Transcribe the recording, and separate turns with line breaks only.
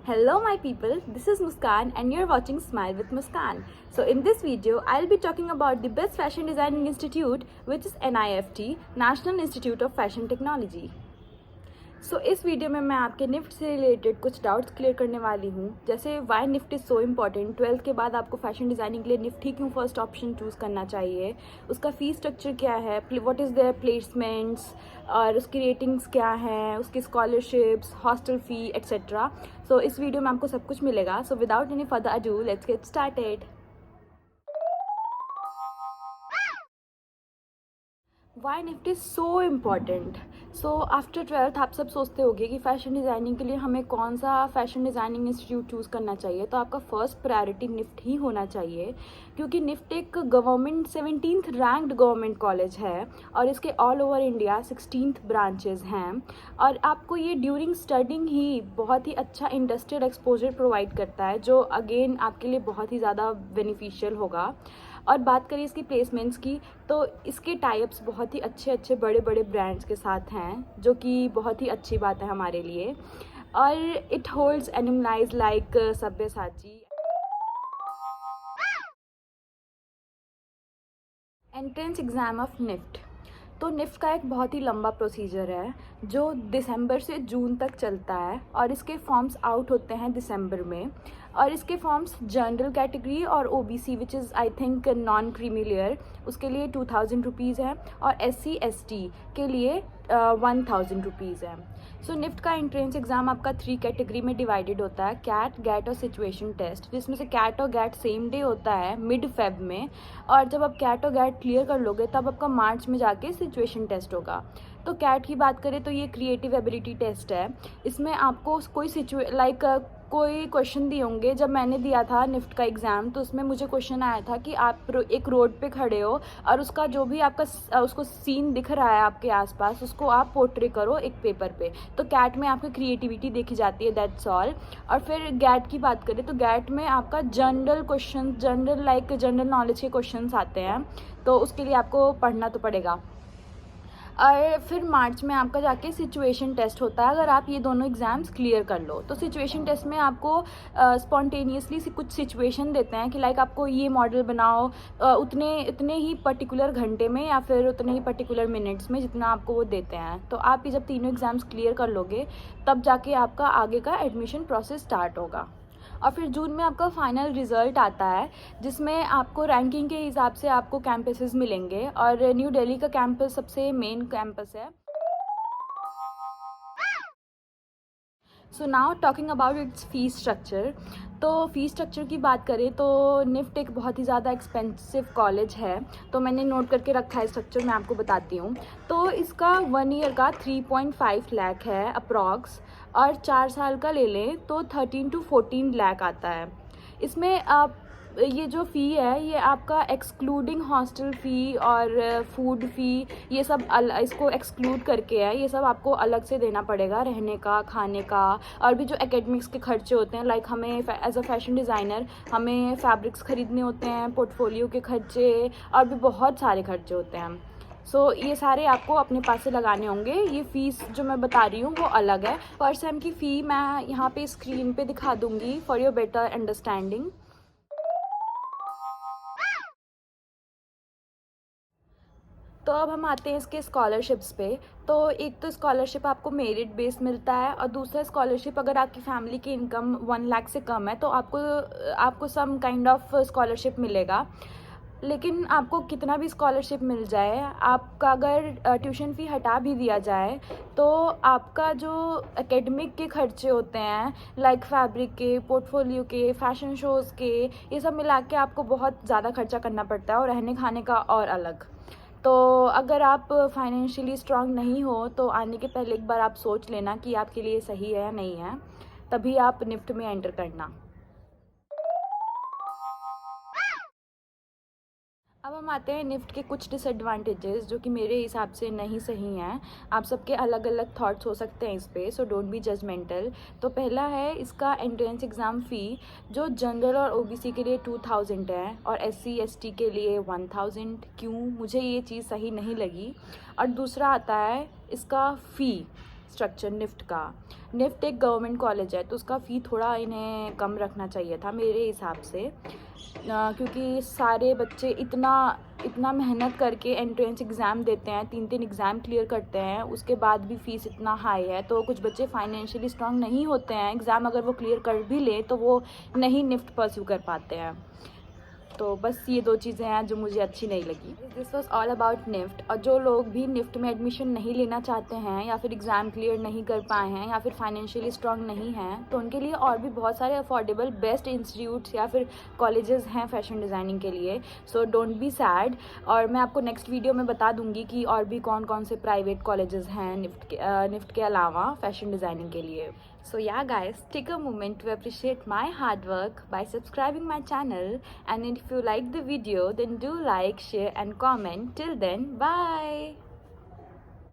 Hello my people, this is Muskan and you're watching Smile with Muskan. So in this video, I'll be talking about the best fashion designing institute which is NIFT, National Institute of Fashion Technology. सो इस video में मैं आपके NIFT से related कुछ doubts clear करने वाली हूँ, जैसे why NIFT is so important, 12th के बाद आपको फैशन डिज़ाइनिंग के लिए निफ्ट ही क्यों फर्स्ट ऑप्शन चूज़ करना चाहिए, उसका फ़ीस स्ट्रक्चर क्या है, व्हाट इज़ देयर प्लेसमेंट्स और उसकी रेटिंग्स क्या हैं, उसकी scholarships, hostel fee etcetera. So इस वीडियो में आपको सब कुछ मिलेगा. So without any further ado let's get started. Why NIFT is so important. So after 12th आप सब सोचते होंगे कि फ़ैशन डिज़ाइनिंग के लिए हमें कौन सा फ़ैशन डिज़ाइनिंग इंस्टीट्यूट चूज़ करना चाहिए. तो आपका फर्स्ट प्रायोरिटी निफ्ट ही होना चाहिए, क्योंकि निफ्ट एक government 17th ranked government college है और इसके all over India 16th branches हैं. और आपको ये ड्यूरिंग स्टडिंग ही बहुत ही अच्छा इंडस्ट्रियल एक्सपोजर प्रोवाइड करता है, जो अगेन आपके लिए बहुत ही ज़्यादा बेनिफिशियल होगा. और बात करें इसकी प्लेसमेंट्स की, तो इसके टाइप्स बहुत ही अच्छे बड़े बड़े ब्रांड्स के साथ हैं, जो कि बहुत ही अच्छी बात है हमारे लिए. और इट होल्ड्स एनिमलाइज like Sabyasachi. Entrance exam of NIFT. तो निफ्ट का एक बहुत ही लंबा प्रोसीजर है जो दिसंबर से जून तक चलता है, और इसके फॉर्म्स आउट होते हैं दिसंबर में. और इसके फॉर्म्स जनरल कैटेगरी और OBC which is I think non creamy layer, उसके लिए 2000 रुपीज़ है, और SC ST के लिए 1000 रुपीज़ है. सो निफ्ट का एंट्रेंस एग्ज़ाम आपका 3 कैटेगरी में डिवाइडेड होता है, कैट, गैट और सिचुएशन टेस्ट, जिसमें से कैट और गैट सेम डे होता है मिड फेब में. और जब आप कैट और गैट क्लियर कर लोगे तब आपका मार्च में जाके सिचुएशन टेस्ट होगा. तो कैट की बात करें तो ये क्रिएटिव एबिलिटी टेस्ट है. इसमें आपको कोई कोई क्वेश्चन दिए होंगे. जब मैंने दिया था निफ्ट का एग्ज़ाम तो उसमें मुझे क्वेश्चन आया था कि आप एक रोड पे खड़े हो और उसका जो भी आपका उसको सीन दिख रहा है आपके आसपास, उसको आप पोर्ट्रे करो एक पेपर पे. तो कैट में आपकी क्रिएटिविटी देखी जाती है, दैट्स ऑल. और फिर गैट की बात करें तो गैट में आपका जनरल नॉलेज के क्वेश्चन आते हैं, तो उसके लिए आपको पढ़ना तो पड़ेगा. और फिर मार्च में आपका जाके सिचुएशन टेस्ट होता है, अगर आप ये दोनों एग्ज़ाम्स क्लियर कर लो. तो सिचुएशन टेस्ट में आपको स्पॉन्टेनियसली कुछ सिचुएशन देते हैं कि लाइक आपको ये मॉडल बनाओ उतने ही पर्टिकुलर घंटे में या फिर उतने ही पर्टिकुलर मिनट्स में जितना आपको वो देते हैं. तो आप ये जब तीनों एग्ज़ाम्स क्लियर कर लोगे तब जाके आपका आगे का एडमिशन प्रोसेस स्टार्ट होगा. और फिर जून में आपका फाइनल रिज़ल्ट आता है, जिसमें आपको रैंकिंग के हिसाब से आपको कैंपसेस मिलेंगे, और न्यू दिल्ली का कैंपस सबसे मेन कैंपस है. So now talking about it's fees structure. तो फ़ीस स्ट्रक्चर की बात करें तो निफ्ट एक बहुत ही ज़्यादा एक्सपेंसिव कॉलेज है, तो मैंने नोट करके रखा है स्ट्रक्चर, मैं आपको बताती हूँ. तो इसका 1 ईयर का 3.5 लाख है अप्रॉक्स, और 4 साल का ले लें तो 13 to 14 लाख आता है. इसमें आप ये जो फ़ी है ये आपका एक्सक्लूडिंग हॉस्टल फ़ी और फूड फ़ी, ये सब इसको एक्सक्लूड करके है. ये सब आपको अलग से देना पड़ेगा, रहने का, खाने का, और भी जो एकेडमिक्स के खर्चे होते हैं, लाइक हमें एज अ फैशन डिज़ाइनर हमें फैब्रिक्स ख़रीदने होते हैं, पोर्टफोलियो के खर्चे, और भी बहुत सारे खर्चे होते हैं. सो ये सारे आपको अपने पास से लगाने होंगे. ये फ़ीस जो मैं बता रही हूँ वो अलग है. पर सेम की फ़ी मैं यहाँ पे स्क्रीन पे दिखा दूँगी फॉर योर बेटर अंडरस्टैंडिंग. तो अब हम आते हैं इसके स्कॉलरशिप्स पे. तो एक तो स्कॉलरशिप आपको मेरिट बेस मिलता है, और दूसरा स्कॉलरशिप अगर आपकी फैमिली की इनकम 1 लाख से कम है तो आपको सम काइंड ऑफ स्कॉलरशिप मिलेगा. लेकिन आपको कितना भी स्कॉलरशिप मिल जाए, आपका अगर ट्यूशन फ़ी हटा भी दिया जाए तो आपका जो एकेडमिक के खर्चे होते हैं, लाइक फैब्रिक के, पोर्टफोलियो के, फ़ैशन शोज़ के, ये सब मिला के आपको बहुत ज़्यादा खर्चा करना पड़ता है, और रहने खाने का और अलग. तो अगर आप फाइनेंशियली स्ट्रांग नहीं हो तो आने के पहले एक बार आप सोच लेना कि आपके लिए सही है या नहीं है, तभी आप निफ्ट में एंटर करना. अब हम आते हैं निफ्ट के कुछ डिसएडवांटेजेस, जो कि मेरे हिसाब से नहीं सही हैं. आप सबके अलग अलग थॉट्स हो सकते हैं इस पे, सो डोंट बी जजमेंटल. तो पहला है इसका एंट्रेंस एग्ज़ाम फ़ी, जो जनरल और ओबीसी के लिए 2000 है और SC ST के लिए 1000. क्यों? मुझे ये चीज़ सही नहीं लगी. और दूसरा आता है इसका फ़ी. स्ट्रक्चर निफ्ट का। निफ्ट एक गवर्नमेंट कॉलेज है तो उसका फ़ी थोड़ा इन्हें कम रखना चाहिए था मेरे हिसाब से, क्योंकि सारे बच्चे इतना मेहनत करके एंट्रेंस एग्ज़ाम देते हैं, 3 एग्ज़ाम क्लियर करते हैं, उसके बाद भी फ़ीस इतना हाई है। तो कुछ बच्चे फाइनेंशियली स्ट्रांग नहीं होते हैं, एग्ज़ाम अगर वो क्लियर कर भी लें तो वो नहीं निफ्ट परस्यू कर पाते हैं। तो बस ये 2 चीज़ें हैं जो मुझे अच्छी नहीं लगी। This was all about NIFT. और जो लोग भी निफ्ट में एडमिशन नहीं लेना चाहते हैं या फिर एग्ज़ाम क्लियर नहीं कर पाए हैं या फिर फाइनेंशियली स्ट्रांग नहीं हैं, तो उनके लिए और भी बहुत सारे अफोर्डेबल बेस्ट इंस्टीट्यूट्स या फिर कॉलेजेस हैं फैशन डिज़ाइनिंग के लिए। So don't be sad. और मैं आपको नेक्स्ट वीडियो में बता दूंगी कि और भी कौन कौन से प्राइवेट कॉलेजेस हैं निफ्ट के अलावा फैशन डिज़ाइनिंग के लिए। So yeah guys, take a moment to appreciate my hard work by subscribing my channel, and if you like the video then do like, share and comment. Till then, bye.